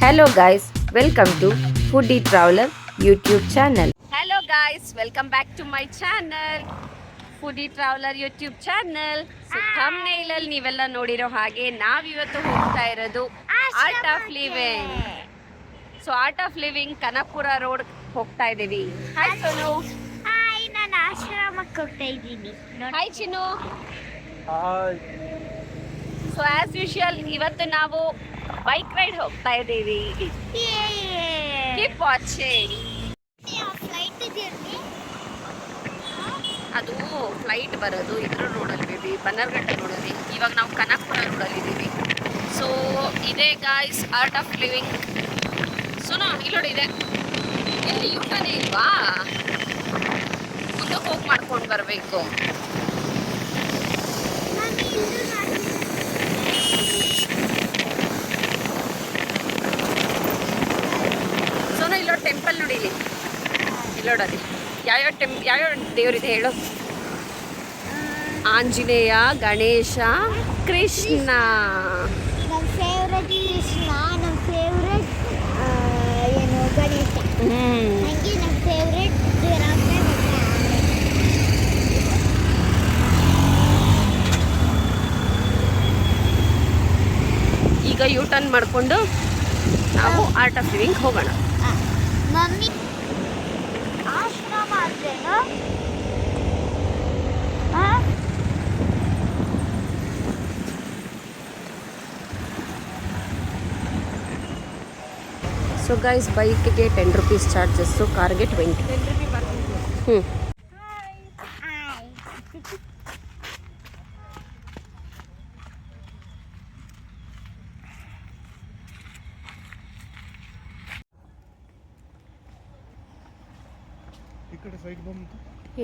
Hello guys, welcome to Foodie Traveler YouTube channel. Hello guys, welcome back to my channel. Foodie Traveler YouTube channel. So thumbnail ಅಲ್ಲಿ ನೀವೆಲ್ಲ ನೋಡಿರೋ ಹಾಗೆ ನಾವಿವತ್ತು ಹೋಗ್ತಾ ಇರೋದು art of living. So art of living Kanakapura road ಹೋಗ್ತಾ ಇದ್ದೀವಿ. Hi Sonu. Hi, ನಾನು ಆಶ್ರಮಕ್ಕೆ ಹೋಗ್ತಾ ಇದ್ದೀನಿ. ಹಾಯ್ ಚಿನ್ನು. ಸೊ ಆಸ್ ಯೂಶುವಲ್ ಇವತ್ತು ನಾವು ಬೈಕ್ ರೈಡ್ ಹೋಗ್ತಾ ಇದ್ದೀವಿ. Keep watching. ಅದು ಫ್ಲೈಟ್ ಬರೋದು ಇದ್ರ ರೋಡಲ್ಲಿ ಬೇಬಿ, ಬನ್ನರ್ಘಟ್ಟ ರೋಡಲ್ಲಿ. ಇವಾಗ ನಾವು ಕನಕಪುರ ರೋಡಲ್ಲಿ ಇದ್ದೀವಿ. ಸೊ ಇದೇ ಗಾಯ್ಸ್ ಆರ್ಟ್ ಆಫ್ ಲಿವಿಂಗ್. ಸುನೋ ಇಲ್ಲೋಡಿ ಇದೆ, ಇಲ್ಲಿ ಯೂಟನೇ ಇಲ್ವಾ, ಮುಂದಕ್ಕೆ ಹೋಗಿ ಮಾಡ್ಕೊಂಡು ಬರಬೇಕು. ಸೋನೋ ಇಲ್ಲೋಡಿ ಟೆಂಪಲ್ ನೋಡಿ, ಇಲ್ಲೋಡಲ್ಲಿ ಯಾವ್ಯಾವ ದೇವರಿದೆ ಹೇಳು. ಆಂಜನೇಯ, ಗಣೇಶ, ಕೃಷ್ಣ. ನಮ್ಮ ಫೇವ್ರೆಟ್ ಕೃಷ್ಣ, ನಮ್ಮ ಫೇವ್ರೆಟ್ ಏನು ಗಣೇಶ, ಹಂಗೆ ನಮ್ಮ ಫೇವ್ರೆಟ್ ಜಿರಾಫೆ. ಈಗ ಯೂ ಟರ್ನ್ ಮಾಡಿಕೊಂಡು ನಾವು ಆರ್ಟ್ ಆಫ್ ಲಿವಿಂಗ್ ಹೋಗೋಣ. ಮಮ್ಮಿ ಆಶ್ರಮ ಅಂದ್ರೇನು? ಸೊ ಗೈಸ್, ಬೈಕ್ಗೆ 10 rupees ಚಾರ್ಜಸ್ಸು, ಕಾರ್ಗೆ 20.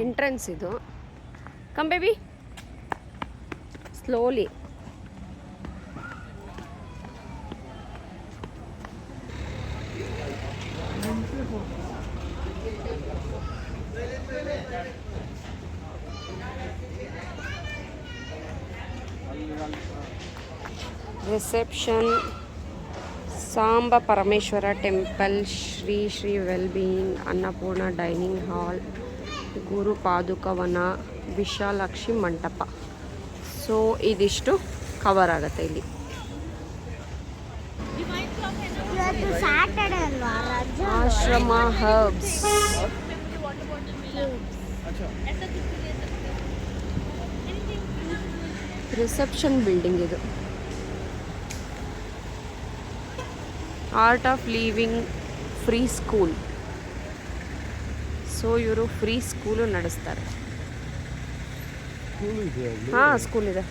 ಎಂಟ್ರೆನ್ಸ್ ಇದು. Come baby, slowly. Reception, Samba Parameshwara temple, Shri Shri wellbeing, Annapurna dining hall, Guru Padukavana, Vishalakshi Mantapa. So ಇದಿಷ್ಟು ಕವರ್ ಆಗುತ್ತೆ ಇಲ್ಲಿ. ಆಶ್ರಮ ಹರ್ಬ್ಸ್. ರಿಸೆಪ್ಷನ್ ಬಿಲ್ಡಿಂಗ್ ಇದು. Art of living free school. So ಇವರು ಫ್ರೀ ಸ್ಕೂಲು ನಡೆಸ್ತಾರೆ. ಹಾಂ, ಸ್ಕೂಲ್ ಇದೆ.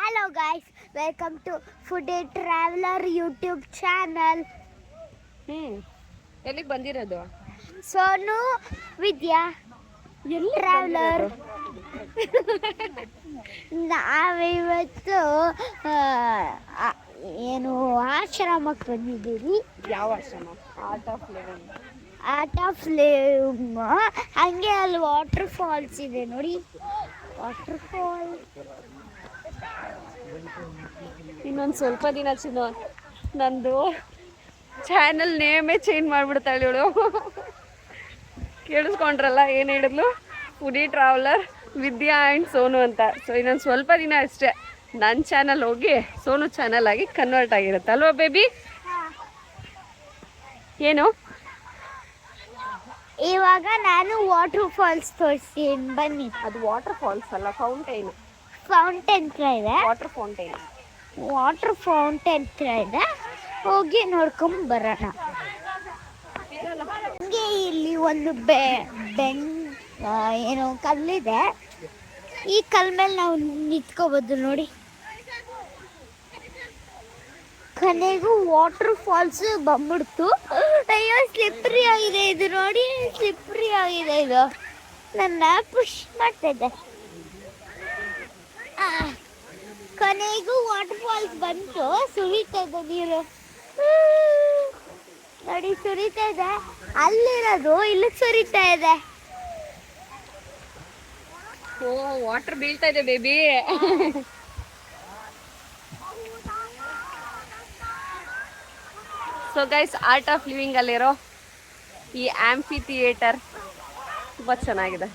Hello guys, welcome to Foodie Traveler YouTube channel. ಎಲ್ಲಿಗೆ ಬಂದಿರೋದು? ಸೋನು, ವಿದ್ಯಾ, ಟ್ರಾವೆಲರ್. ನಾವಿವತ್ತು ಏನು ಆಶ್ರಮಕ್ಕೆ ಬಂದಿದ್ದೀವಿ. ಯಾವ ಆಶ್ರಮ? Art of living. Art of living. ಹಾಗೆ ಅಲ್ಲಿ ವಾಟರ್ ಫಾಲ್ಸ್ ಇದೆ ನೋಡಿ, ವಾಟರ್ ಫಾಲ್. ಇನ್ನೊಂದು ಸ್ವಲ್ಪ ದಿನ ಚಿನ್ನ ನಂದು ಚಾನಲ್ ನೇಮೇ ಚೇಂಜ್ ಮಾಡಿಬಿಡ್ತಾಳೆ ಇವಳು. ಕೇಳಿಸ್ಕೊಂಡ್ರಲ್ಲ ಏನು ಹೇಳಿದ್ಲು? Foodie traveller Vidya and Sonu ಅಂತ. ಸೊ ಇನ್ನೊಂದು ಸ್ವಲ್ಪ ದಿನ ಅಷ್ಟೇ ನನ್ನ ಚಾನಲ್ ಹೋಗಿ ಸೋನು ಚಾನಲ್ ಆಗಿ ಕನ್ವರ್ಟ್ ಆಗಿರುತ್ತೆ ಅಲ್ವಾ ಬೇಬಿ? ಏನು ಇವಾಗ ನಾನು ವಾಟರ್ ಫಾಲ್ಸ್ ತೋರಿಸ್ತೀನಿ ಬನ್ನಿ. ಅದು ವಾಟರ್ ಫಾಲ್ಸ್ ಅಲ್ಲ, ಫೌಂಟೈನ್. ಫೌಂಟೇನ್ ಹತ್ರ ಇದೆ, ವಾಟರ್ ಫೌಂಟೈನ್. ವಾಟರ್ ಫೌಂಟೇನ್ ಹತ್ರ ಇದೆ, ಹೋಗಿ ನೋಡ್ಕೊಂಡ್ ಬರೋಣ. ಹಂಗೆ ಇಲ್ಲಿ ಒಂದು ಏನು ಕಲ್ಲಿದೆ, ಈ ಕಲ್ ಮೇಲೆ ನಾವು ನಿಂತ್ಕೋಬೋದು ನೋಡಿ. ಕೊನೆಗೂ ವಾಟರ್ ಫಾಲ್ಸ್ ಬಂದ್ಬಿಡ್ತು. ಅಯ್ಯೋ, ಸ್ಲಿಪ್ರಿ ಆಗಿದೆ ಇದು ನೋಡಿ, ಸ್ಲಿಪ್ರಿ ಆಗಿದೆ ಇದು. ನನ್ನ ಪುಷ್ ಮಾಡ್ತಾ ಇದೆ. ಕೊನೆಗೂ ವಾಟರ್ ಫಾಲ್ಸ್ ಬಂತು, ಸುರಿತಾ ಇದೆ ನೀರು. ನೋಡಿ ಸುರಿತಾ ಇದೆ, ಅಲ್ಲಿರೋದು ಇಲ್ಲಿ ಸುರಿತಾ ಇದೆ. ಓ ವಾಟರ್ ಬೀಳ್ತಾ ಇದೆ baby. So guys, art of living ಅಲ್ಲಿರೋ ಈ ಆಂಫಿ ಥಿಯೇಟರ್ ತುಂಬ ಚೆನ್ನಾಗಿದೆ.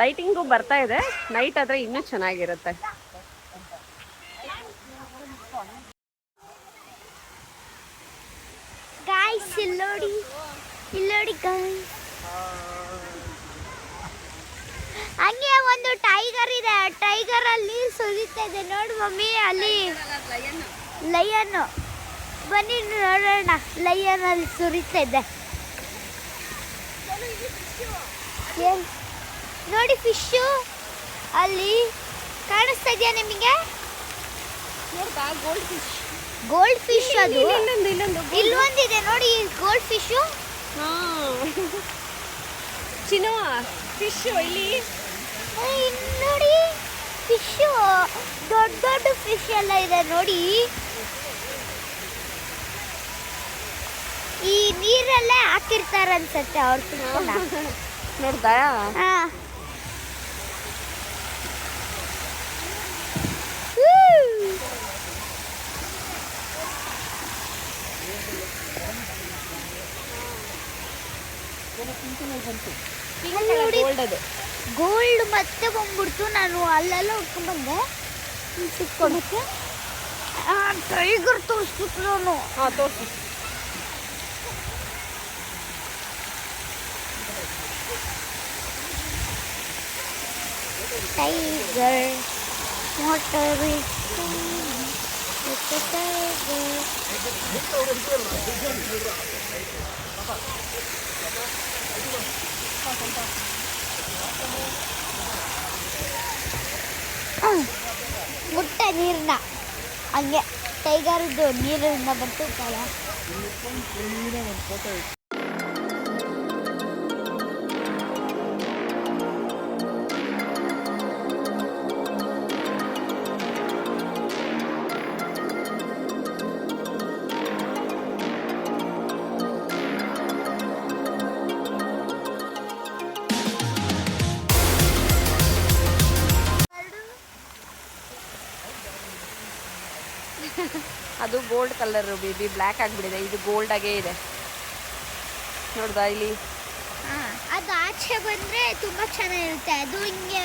ಲೈಟಿಂಗು ಬರ್ತಾ ಇದೆ, ನೈಟ್ ಆದರೆ ಇನ್ನೂ ಚೆನ್ನಾಗಿರುತ್ತೆ. ಗಾಯ್ಸ್ ಇಲ್ಲೋಡಿ ಗಾಯ್ಸ್, ಹಂಗೆ ಒಂದು ಟೈಗರ್ ಇದೆ, ಟೈಗರ್ ಅಲ್ಲಿ ಸುರಿತಾ ಇದೆ ನೋಡಿ ಮಮ್ಮಿ. ಅಲ್ಲಿ ಲಯನ್, ಬನ್ನಿ ನೋಡೋಣ. ಲಯನ್ ಅಲ್ಲಿ ಸುರಿತಾ ಇದೆ ನೋಡಿ. ಫಿಶು ಅಲ್ಲಿ ಕಾಣಿಸ್ತಾ ಇದೆಯಾ ನಿಮಗೆ? ಗೋಲ್ಡ್ ಫಿಶ್ ಅದು ಇಲ್ಲೊಂದಿದೆ ನೋಡಿ, ಗೋಲ್ಡ್ ಫಿಶು. ಚಿನ್ನು ಫಿಶ್ ಇಲ್ಲಿ ನೋಡಿ, ಫಿಶು ದೊಡ್ಡ ದೊಡ್ಡ ಫಿಶ್ ಎಲ್ಲ ಇದೆ ನೋಡಿ. ಈ ನೀರಲ್ಲೇ ಹಾಕಿರ್ತಾರ ಅನ್ಸತ್ತೆ ಅವ್ರ ಫಿಶ್ನ. ನೋಡ್ದಾ? ಗೋಲ್ಡ್ ಮತ್ತೆ ಬಂದ್ಬಿಡ್ತು. ನಾನು ಅಲ್ಲೆಲ್ಲ ಹುಡ್ಕೊಂಡ್ ಬಂದೆ ಸಿಕ್ಕೊಡಕ್ಕೆ. ಟೈಗರ್ ತೋರಿಸ್ಬಿಟ್ಟು ನಾನು. ತೋರಿಸು. ಟೈಗರ್ ವಾಟರ್ ಮುಟ್ಟ ನೀರನ್ನ ಹಂಗೆ ಟೈಗರ್ದು ನೀರಿನಿಂದ ಬರ್ತಿರ್ತಲ್ಲ. ಅದು ಗೋಲ್ಡ್ ಕಲರ್ ಬೇಬಿ, ಬ್ಲ್ಯಾಕ್ ಆಗಿಬಿಟ್ಟಿದೆ. ಇದು ಗೋಲ್ಡ್ ಆಗೇ ಇದೆ ನೋಡ್ದಾ ಇಲ್ಲಿ. ಅದು ಆಚೆ ಬಂದ್ರೆ ತುಂಬಾ ಚೆನ್ನಾಗಿರುತ್ತೆ. ಅದು ಹಿಂಗೆ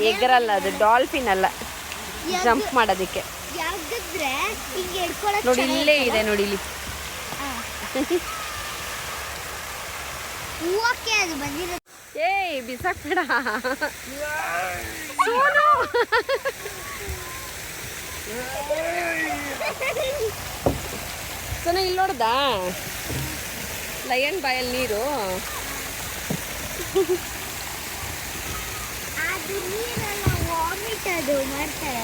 ಎಗರಲ್ಲ, ಅದು ಡಾಲ್ಫಿನ್ ಅಲ್ಲ, ಜಂಪ್ ಮಾಡೋದಕ್ಕೆ. ಯಾಗಿದ್ರೆ ಹಿಂಗೆ ಹಿಡ್ಕೊಳ್ಳೋದು ನೋಡಿ, ಇಲ್ಲೇ ಇದೆ ನೋಡಿ ಇಲ್ಲಿ. ಹೂವಕ್ಕೆ ಅದು ಬಂದಿರುತ್ತೆ. ಏಯ್ ಬಿಸಾಕ್ಬೇಡ ಸೋನು. ಸೋನು ಇಲ್ಲಿ ನೋಡ್ದಾ ಲಯನ್ ಬಾಯಲ್ಲಿ ನೀರು. ಅದು ನೀರೆಲ್ಲ ವಾಮಿಟ್ ಅದು ಮಾಡ್ತಾರೆ.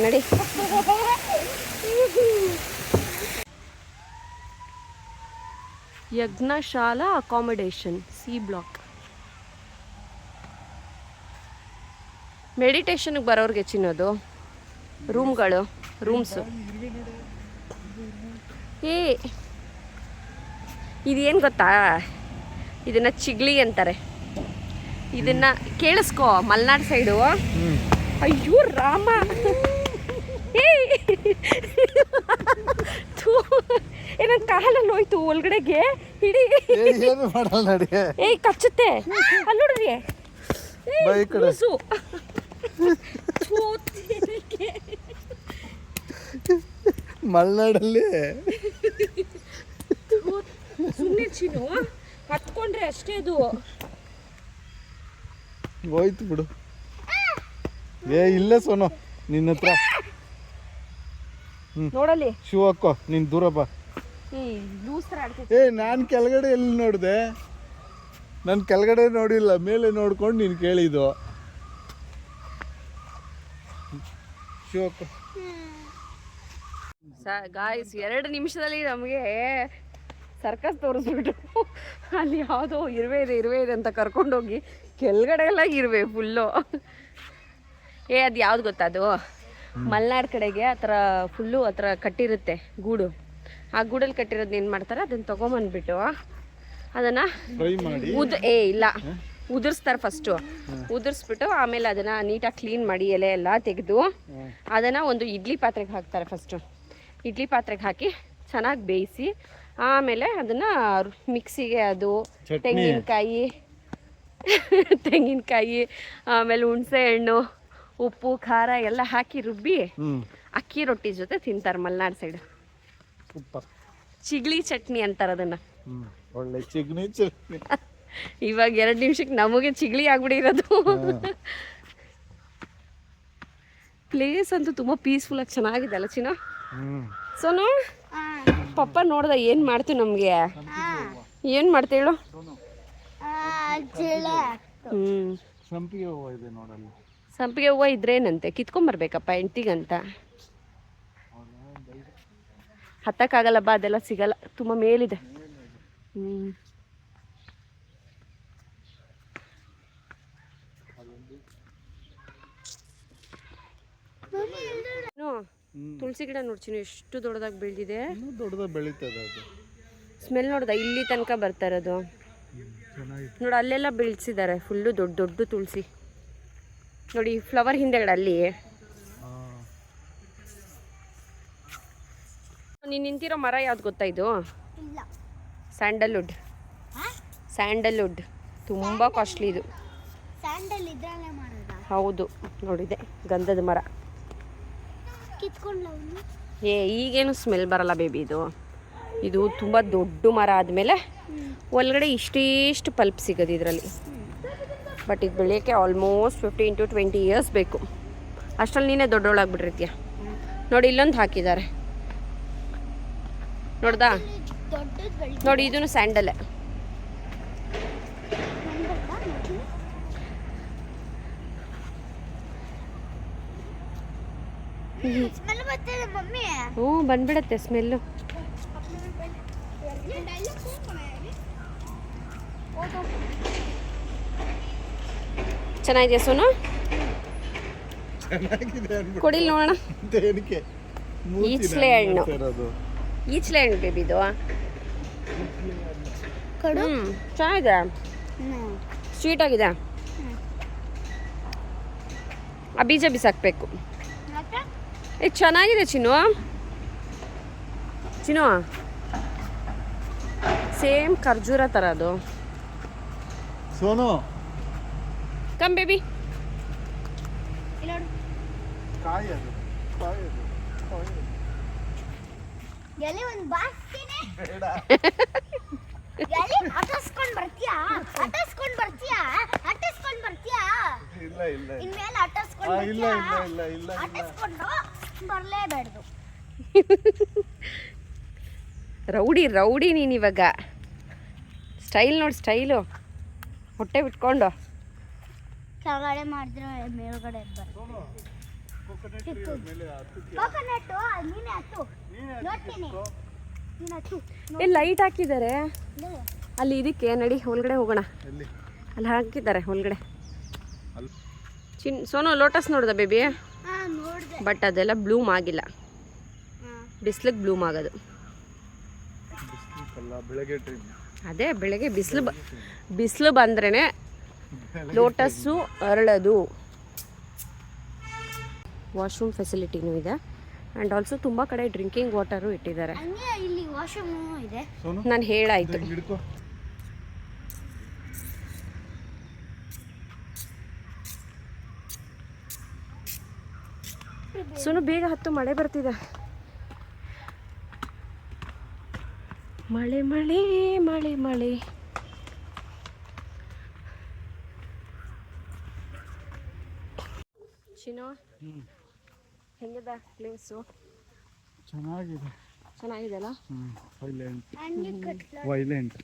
ನಡಿ. ಯಜ್ಞಶಾಲಾ ಅಕಾಮಿಡೇಷನ್ ಸಿ ಬ್ಲಾಕ್. ಮೆಡಿಟೇಷನ್ಗೆ ಬರೋರಿಗೆ ಚಿನ್ನೋದು ರೂಮ್ಸು. ಏ ಇದೇನು ಗೊತ್ತಾ, ಇದನ್ನ ಚಿಗ್ಲಿ ಅಂತಾರೆ. ಇದನ್ನ ಕೇಳಿಸ್ಕೊ, ಮಲ್ನಾಡ್ ಸೈಡು. ಅಯ್ಯೋ ರಾಮ, ಏನ ಕಾಲಲ್ಲಿ ಹೋಯ್ತು ಒಳಗಡೆಗೆ. ಹಿಡಿ. ಏಯ್ ಕಚ್ಚುತ್ತೆ. ಅಲ್ಲಿ ನೋಡ್ರಿ ಮಲೆನಾಡಲ್ಲಿ ಸುಮ್ಮನೆ ಚಿನ್ನು ಹತ್ಕೊಂಡ್ರೆ ಅಷ್ಟೇ ಅದು ಹೋಯ್ತು ಬಿಡು. ಇಲ್ಲ ಸೋನು, ನಿನ್ನ ಹತ್ರ ನೋಡಲಿ ಶೂ ಹಾಕೋ, ನೀನ್ ದೂರ ಬಾ. ನಾನು ಕೆಳಗಡೆ ಎಲ್ಲಿ ನೋಡಿದೆ? ನಾನು ಕೆಳಗಡೆ ನೋಡಿಲ್ಲ, ಮೇಲೆ ನೋಡ್ಕೊಂಡು ನೀನು ಕೇಳಿದ್ದು. ಶೂ ಹಾಕೋ. ಗಾಯ್ಸ್ 2 ನಿಮಿಷದಲ್ಲಿ ನಮಗೆ ಸರ್ಕಸ್ ತೋರಿಸ್ಬಿಟ್ಟು ಅಲ್ಲಿ ಯಾವುದೋ ಇರುವೆ ಇದೆ ಅಂತ ಕರ್ಕೊಂಡೋಗಿ ಕೆಳಗಡೆ ಎಲ್ಲ ಇರುವೆ ಫುಲ್ಲು. ಅದು ಯಾವ್ದು ಗೊತ್ತಾ, ಅದು ಮಲೆನಾಡು ಕಡೆಗೆ ಆ ಥರ ಫುಲ್ಲು ಆ ಥರ ಕಟ್ಟಿರುತ್ತೆ ಗೂಡು. ಆ ಗೂಡಲ್ಲಿ ಕಟ್ಟಿರೋದನ್ನ ಏನು ಮಾಡ್ತಾರೆ, ಅದನ್ನು ತೊಗೊಂಬಂದ್ಬಿಟ್ಟು ಅದನ್ನು ಫ್ರೈ ಮಾಡಿ ಇಲ್ಲ ಉದುರಿಸ್ತಾರೆ ಫಸ್ಟು. ಉದುರಿಸ್ಬಿಟ್ಟು ಆಮೇಲೆ ಅದನ್ನು ನೀಟಾಗಿ ಕ್ಲೀನ್ ಮಾಡಿ ಎಲೆ ಎಲ್ಲ ತೆಗೆದು ಅದನ್ನು ಒಂದು ಇಡ್ಲಿ ಪಾತ್ರೆಗೆ ಹಾಕ್ತಾರೆ. ಫಸ್ಟು ಇಡ್ಲಿ ಪಾತ್ರೆಗೆ ಹಾಕಿ ಚೆನ್ನಾಗಿ ಬೇಯಿಸಿ ಆಮೇಲೆ ಅದನ್ನು ಮಿಕ್ಸಿಗೆ ಅದು ತೆಂಗಿನಕಾಯಿ ಆಮೇಲೆ ಹುಣಸೆ ಹಣ್ಣು ಉಪ್ಪು ಖಾರ ಎಲ್ಲ ಹಾಕಿ ರುಬ್ಬಿ ಅಕ್ಕಿ ರೊಟ್ಟಿ ಜೊತೆ ತಿಂತಾರೆ ಮಲೆನಾಡು ಸೈಡ್. ಸೂಪರ್. ಚಿಗ್ಳಿ ಚಟ್ನಿ ಅಂತಾರೆ ಅದನ್ನು. ಒಳ್ಳೆ ಚಿಗ್ನಿ ಚಟ್ನಿ. ಇವಾಗ 2 ನಿಮಿಷಕ್ಕೆ ನಮಗೆ ಚಿಗ್ಳಿ ಆಗ್ಬಿಟ್ಟಿರೋದು. ಪ್ಲೇಸ್ ಅಂತೂ ತುಂಬ ಪೀಸ್ಫುಲ್ಲಾಗಿ ಚೆನ್ನಾಗಿದೆ ಅಲ್ಲ ಚಿನ್ನ? ಸೋನು ಪಪ್ಪ ನೋಡ್ದ ಏನು ಮಾಡ್ತೀವಿ ನಮಗೆ? ಏನು ಮಾಡ್ತೇಳು? ಸಂಪಿಗೆ ಹೂವು ಇದೆ ನೋಡಲ್ಲ. ಸಂಪಿಗೆ ಹೂವು ಇದ್ರೇನಂತೆ ಕಿತ್ಕೊಂಬರ್ಬೇಕಪ್ಪ ಹೆಂಡ್ತಿಗಂತ. ಹತ್ತಕ್ಕಾಗಲ್ಲ ಬಾ, ಅದೆಲ್ಲ ಸಿಗಲ್ಲ, ತುಂಬ ಮೇಲಿದೆ. ತುಳಸಿ ಗಿಡ ನೋಡ್ತೀನಿ ಎಷ್ಟು ದೊಡ್ಡದಾಗಿ ಬೆಳೆದಿದೆ. ದೊಡ್ಡದಾಗಿ ಬೆಳೀತದೆ ಅದು. ಸ್ಮೆಲ್ ನೋಡ್ದ ಇಲ್ಲಿ ತನಕ ಬರ್ತಾ ಇರೋದು ನೋಡಿ. ಅಲ್ಲೆಲ್ಲ ಬೆಳೆಸಿದ್ದಾರೆ ಫುಲ್ಲು ದೊಡ್ಡ ದೊಡ್ಡ ತುಳಸಿ ನೋಡಿ. ಫ್ಲವರ್ ಹಿಂದೆಗಡೆ ಅಲ್ಲಿ ನೀನು ನಿಂತಿರೋ ಮರ ಯಾವ್ದು ಗೊತ್ತಾ? ಇದು ಸ್ಯಾಂಡಲ್ವುಡ್. ಸ್ಯಾಂಡಲ್ವುಡ್ ತುಂಬ ಕಾಸ್ಟ್ಲಿ ಇದು. ಹೌದು ನೋಡಿದೆ, ಗಂಧದ ಮರ. ಈಗೇನು ಸ್ಮೆಲ್ ಬರಲ್ಲ ಬೇಬಿ. ಇದು ತುಂಬ ದೊಡ್ಡ ಮರ ಆದಮೇಲೆ ಒಳಗಡೆ ಇಷ್ಟಿಷ್ಟು ಪಲ್ಪ್ ಸಿಗೋದು ಇದರಲ್ಲಿ. ಬಟ್ ಇದು ಬೆಳೆಯೋಕ್ಕೆ ಆಲ್ಮೋಸ್ಟ್ 15 to 20 years ಬೇಕು. ಅಷ್ಟರಲ್ಲಿ ನೀನೇ ದೊಡ್ಡವಳಾಗ್ಬಿಟ್ಟಿರ್ತೀಯ ನೋಡಿ. ಇಲ್ಲೊಂದು ಹಾಕಿದ್ದಾರೆ ನೋಡ್ದಾ? ನೋಡಿ ಇದೂ ಸ್ಯಾಂಡಲ್ಲೇ. ಹ್ಞೂ ಬಂದ್ಬಿಡತ್ತೆ ಸ್ಮೆಲ್ಲು. ಚೆನ್ನಾಗಿದೆಯಾ ಸೋನು? ಕೊಡಿಲ್ ನೋಡೋಣ. ಈಚ್ಲೆ ಹಣ್ಣು, ಈಚ್ಲೆ ಹಣ್ಣು ಬೇಬಿ ಇದು. ಚೆನ್ನಾಗಿದೆ, ಸ್ವೀಟ್ ಆಗಿದೆ. ಆ ಬೀಜ ಬಿಸಾಕ್ಬೇಕು. ಚೆನ್ನಾಗಿದೆ ಚಿನ್ನು. ಚಿನ್ನು ಸೇಮ್ ಖರ್ಜೂರ ಥರ ಅದು. Sonu come baby. Rowdy rowdy ನೀನು ಇವಾಗ. ಸ್ಟೈಲ್ ನೋಡಿ, ಸ್ಟೈಲು. ಹೊಟ್ಟೆ ಬಿಟ್ಕೊಂಡು ಕೆಳಗಡೆ ಮಾಡಿದ್ರೆ ಮೇಲ್ಗಡೆ ಲೈಟ್ ಹಾಕಿದ್ದಾರೆ ಅಲ್ಲಿ. ಇದಕ್ಕೆ ನಡಿ ಒಳಗಡೆ ಹೋಗೋಣ. ಅಲ್ಲಿ ಹಾಕಿದ್ದಾರೆ ಒಳಗಡೆ. ಸೋನು ಲೋಟಸ್ ನೋಡ್ದ ಬೇಬಿ? ಬಟ್ ಅದೆಲ್ಲ ಬ್ಲೂಮ್ ಆಗಿಲ್ಲ. ಬಿಸಿಲಿಗೆ ಬ್ಲೂಮ್ ಆಗೋದು. ಅದೇ ಬೆಳಗ್ಗೆ ಬಿಸಿಲು ಬಂದ್ರೇ ಲೋಟಸ್ಸು ಅರಳೋದು. ವಾಶ್ರೂಮ್ ಫೆಸಿಲಿಟಿನೂ ಇದೆ ಆ್ಯಂಡ್ ಆಲ್ಸೋ ತುಂಬ ಕಡೆ ಡ್ರಿಂಕಿಂಗ್ ವಾಟರು ಇಟ್ಟಿದ್ದಾರೆ. ನಾನು ಹೇಳಾಯ್ತು. ಸುನು ಬೇಗ ಹತ್ತು, ಮಳೆ ಬರ್ತಿದೆ. ಮಳೆ ಮಳೆ ಮಳೆ ಮಳೆ. ಚಿನ್ನು ಹೆಂಗಿದೆ ಪ್ಲೇಸು? ಚೆನ್ನಾಗಿದೆ ಅಲ್ಲ? ವೈಲೆಂಟ್.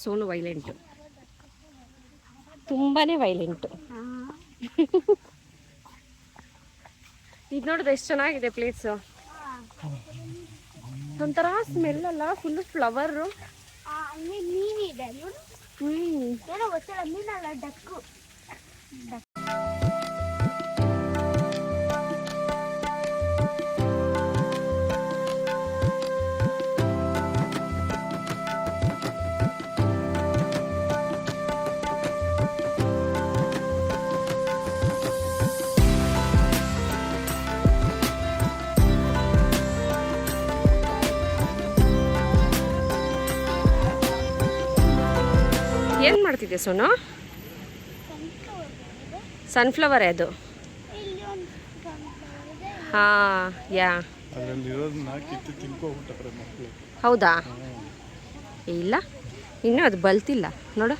ಸೋನು ವೈಲೆಂಟು, ತುಂಬಾನೇ ವೈಲೆಂಟು. ಇದು ನೋಡಿದ್ರೆ ಎಷ್ಟು ಚೆನ್ನಾಗಿದೆ ಪ್ಲೇಸು. ಒಂಥರ ಸ್ಮೆಲ್ ಅಲ್ಲ, ಫುಲ್ ಫ್ಲವರು. ಮಾಡ್ತಿದ್ದೆ ಸೋನು? ಸನ್ಫ್ಲವರೇ ಅದು. ಇಲ್ಲಿ ಒಂದು sunflower ಇದೆ. ಹಾಂ ಯಾ ಅದರಲ್ಲಿರೋದನ್ನ ಕಿತ್ತು ತಿನ್ಕೋಬಿಟ್ಟಾರೆ ಮಕ್ಕಳು. ಹೌದಾ? ಇಲ್ಲ, ಇನ್ನೂ ಅದು ಬಲ್ತಿಲ್ಲ ನೋಡು.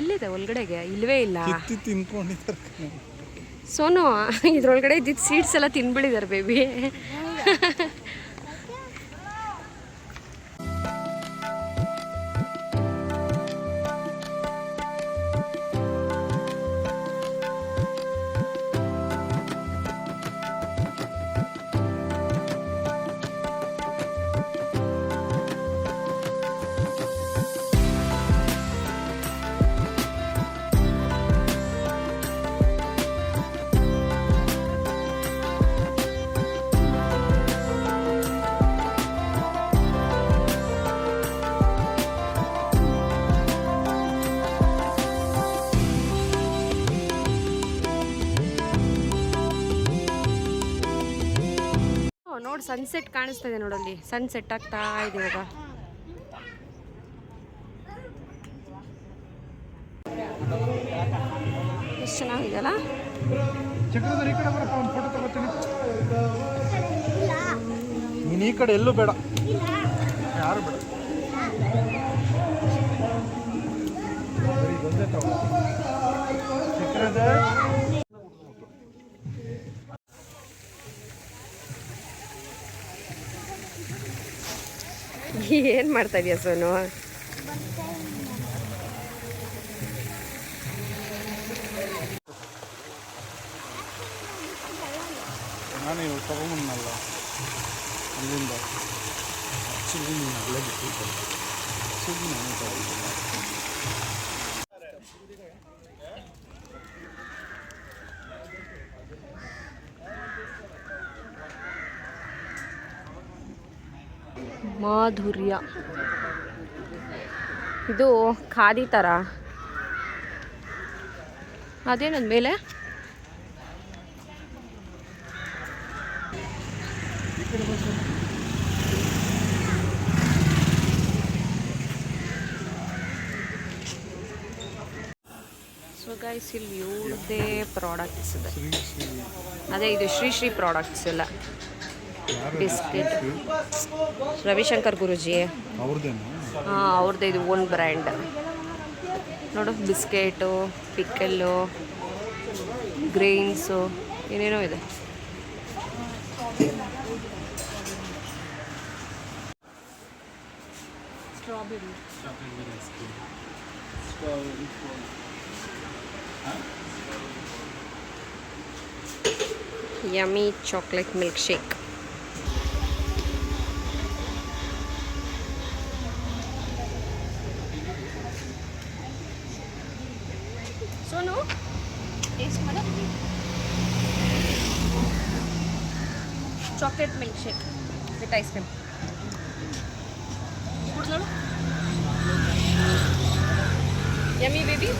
ಎಲ್ಲಿದೆ ಒಳಗಡೆಗೆ? ಇಲ್ಲವೇ ಇಲ್ಲ. ಕಿತ್ತು ತಿನ್ಕೊಂಡಿದ್ದಾರೆ. ಸೋನು ಇದ್ರೊಳಗಡೆ ಇದ್ದಿದ್ದು ಸೀಡ್ಸ್ ಎಲ್ಲ ತಿನ್ಬಿಟ್ಟಿದ್ದಾರೆ ಬೇಬಿ. ನೋಡಿ ಸನ್ಸೆಟ್ ಕಾಣಿಸ್ತಾ ಇದೆ ನೋಡಲ್ಲಿ. ಸನ್ಸೆಟ್ ಆಗ್ತಾ ಇದೆ ಇವಾಗ. ಎಷ್ಟು ಚೆನ್ನಾಗಿದೆಯಲ್ಲ. ಚಕ್ರಧರ್ ಈ ಕಡೆ ಬರಪ್ಪ, ಒಂದು ಫೋಟೋ ತಗೋತೀನಿ. ನೀನು ಈ ಕಡೆ ಎಲ್ಲೂ ಬೇಡ, ಯಾರು ಬೇಡ. ಒಂದೇ ತಗೋ ಚಕ್ರಧರ್. ಏನು ಮಾಡ್ತಾ ಇದೀಯ ಸೋನು? ನಾನು ಇವಾಗ ತಗೊಂಬಂದಲ್ಲ ಅಲ್ಲಿಂದ. ಆ್ಯಕ್ಚುಲಿ ನೀನು ಅಲ್ಲೇ ಬಿಟ್ಟಿದ್ದೆ. ಆ್ಯಕ್ಚುಲಿ ನಾನು ತಗೊಂಡಿಲ್ಲ. ಮಾಧುರ್ಯ ಇದು ಖಾದಿ ಥರ. ಅದೇನದ ಮೇಲೆ ಸೊ ಗೈಸ್ ಇಲ್ಲಿ ಇವ್ರದ್ದೇ ಪ್ರಾಡಕ್ಟ್ಸ್ ಇದೆ. ಅದೇ ಇದು ಶ್ರೀ ಶ್ರೀ ಪ್ರಾಡಕ್ಟ್ಸ್ ಎಲ್ಲ. ಬಿಸ್ಕೆಟ್ ರವಿಶಂಕರ್ ಗುರುಜಿ ಅವ್ರದ್ದೇನು? ಹಾಂ ಅವ್ರದ್ದೇ, ಇದು ಓನ್ ಬ್ರ್ಯಾಂಡ್ ನೋಡು. ಬಿಸ್ಕೆಟು, ಪಿಕ್ಕಲ್ಲು, ಗ್ರೈನ್ಸು, ಏನೇನೋ ಇದೆ. Strawberry yummy chocolate milk shake. Sonu taste ಮಾಡು. Chocolate milk shake with ice cream. Yummy baby.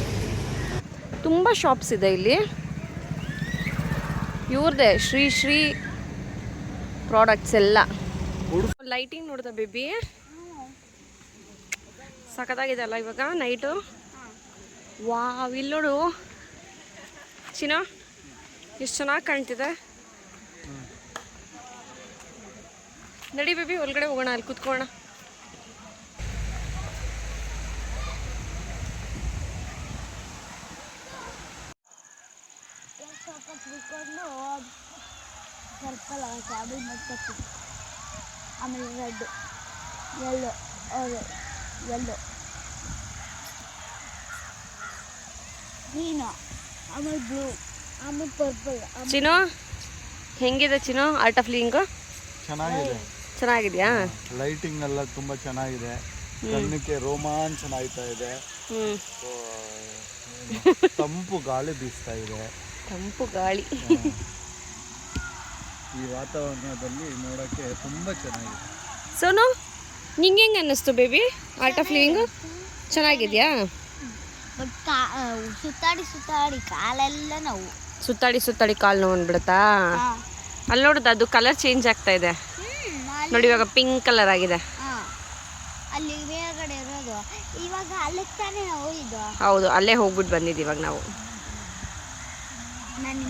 ತುಂಬ ಶಾಪ್ಸ್ ಇದೆ ಇಲ್ಲಿ. ಇವ್ರದ್ದೇ ಶ್ರೀ ಶ್ರೀ ಪ್ರಾಡಕ್ಟ್ಸ್ ಎಲ್ಲ. ಲೈಟಿಂಗ್ ನೋಡ್ದ ಬೇಬಿ, ಸಖತ್ತಾಗಿದೆ ಅಲ್ಲ ಇವಾಗ ನೈಟು. ವಾವ್, ಇಲ್ಲಿ ನೋಡು ಚಿನ್ನ ಎಷ್ಟು ಚೆನ್ನಾಗಿ ಕಾಣ್ತಿದೆ. ನಡಿ ಬೇಬಿ ಒಳಗಡೆ ಹೋಗೋಣ, ಅಲ್ಲಿ ಕೂತ್ಕೊಳ್ಳೋಣ. ಪರ್ಪಲ್ ಕ್ಯಾಬಲ್ ಮತ್ತು ಆಮೇಲೆ ರೆಡ್, ಯೆಲ್ಲೋ, ಯೆಲ್ಲೋ, ಗ್ರೀನು, ಆಮೇಲೆ ಬ್ಲೂ, ಆಮೇಲೆ ಪರ್ಪಲ್. ಚಿನ್ನು ಹೆಂಗಿದೆ ಚಿನ್ನು ಆರ್ಟ್ ಆಫ್ ಲಿವಿಂಗು? ಚೆನ್ನಾಗಿದೆ. ಚೆನ್ನಾಗಿದೆಯಾ? ಲೈಟಿಂಗ್ ಎಲ್ಲ ತುಂಬ ಚೆನ್ನಾಗಿದೆ. ಕಣ್ಣಕ್ಕೆ ರೋಮಾಂಚನ ಆಯ್ತಾ ಇದೆ. ತಂಪು ಗಾಳಿ ಬೀಸ್ತಾ ಇದೆ. ತಂಪು ಗಾಳಿ. ಈ ವಾತಾವರಣದಲ್ಲಿ ನೋಡೋಕ್ಕೆ ತುಂಬ ಚೆನ್ನಾಗಿದೆ. ಸೋನು ನಿಂಗೆ ಹೆಂಗೆ ಅನ್ನಿಸ್ತು ಬೇಬಿ ಆರ್ಟ್ ಆಫ್ ಲಿವಿಂಗು? ಚೆನ್ನಾಗಿದೆಯಾ? ಬಟ್ ಸುತ್ತಾಡಿ ಸುತ್ತಾಡಿ ಕಾಲೆಲ್ಲ ನೋವು. ಸುತ್ತಾಡಿ ಕಾಲು ನೋವು ಅಂದ್ಬಿಡುತ್ತಾ? ಅಲ್ಲಿ ನೋಡುದು ಅದು ಕಲರ್ ಚೇಂಜ್ ಆಗ್ತಾ ಇದೆ ನೋಡಿ, ಇವಾಗ ಪಿಂಕ್ ಕಲರ್ ಆಗಿದೆ. ಅಲ್ಲಿ ಮೇಲ್ಗಡೆ ಇರೋದು ಇವಾಗ ಅಲ್ಲಿಗೆ ತಾನೇ ನಾವು ಇದು ಹೌದು, ಅಲ್ಲೇ ಹೋಗ್ಬಿಟ್ಟು ಬಂದಿದ್ದೀವಿ ಇವಾಗ ನಾವು. ನಾನು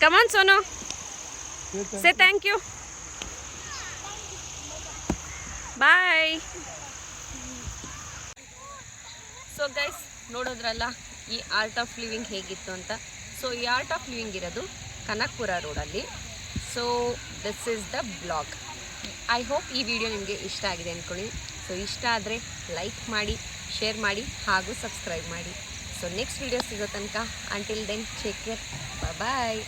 Come on, Sonu. Say thank you. Bye. So guys, ನೋಡೋದ್ರಲ್ಲ ಈ ಆರ್ಟ್ ಆಫ್ ಲಿವಿಂಗ್ ಹೇಗಿತ್ತು ಅಂತ. ಸೊ ಈ ಆರ್ಟ್ ಆಫ್ ಲಿವಿಂಗ್ ಇರೋದು ಕನಕಪುರ ರೋಡಲ್ಲಿ. So this is the blog. I hope ಈ ವಿಡಿಯೋ ನಿಮಗೆ ಇಷ್ಟ ಆಗಿದೆ ಅಂದ್ಕೊಳ್ಳಿ. ಸೊ ಇಷ್ಟ ಆದರೆ ಲೈಕ್ ಮಾಡಿ, ಶೇರ್ ಮಾಡಿ ಹಾಗೂ ಸಬ್ಸ್ಕ್ರೈಬ್ ಮಾಡಿ. ಸೊ ನೆಕ್ಸ್ಟ್ ವಿಡಿಯೋ ಸಿಗೋ ತನಕ, ಅಂಟಿಲ್ ದೆನ್ ಟೇಕ್ ಕೇರ್, ಬಾಯ್.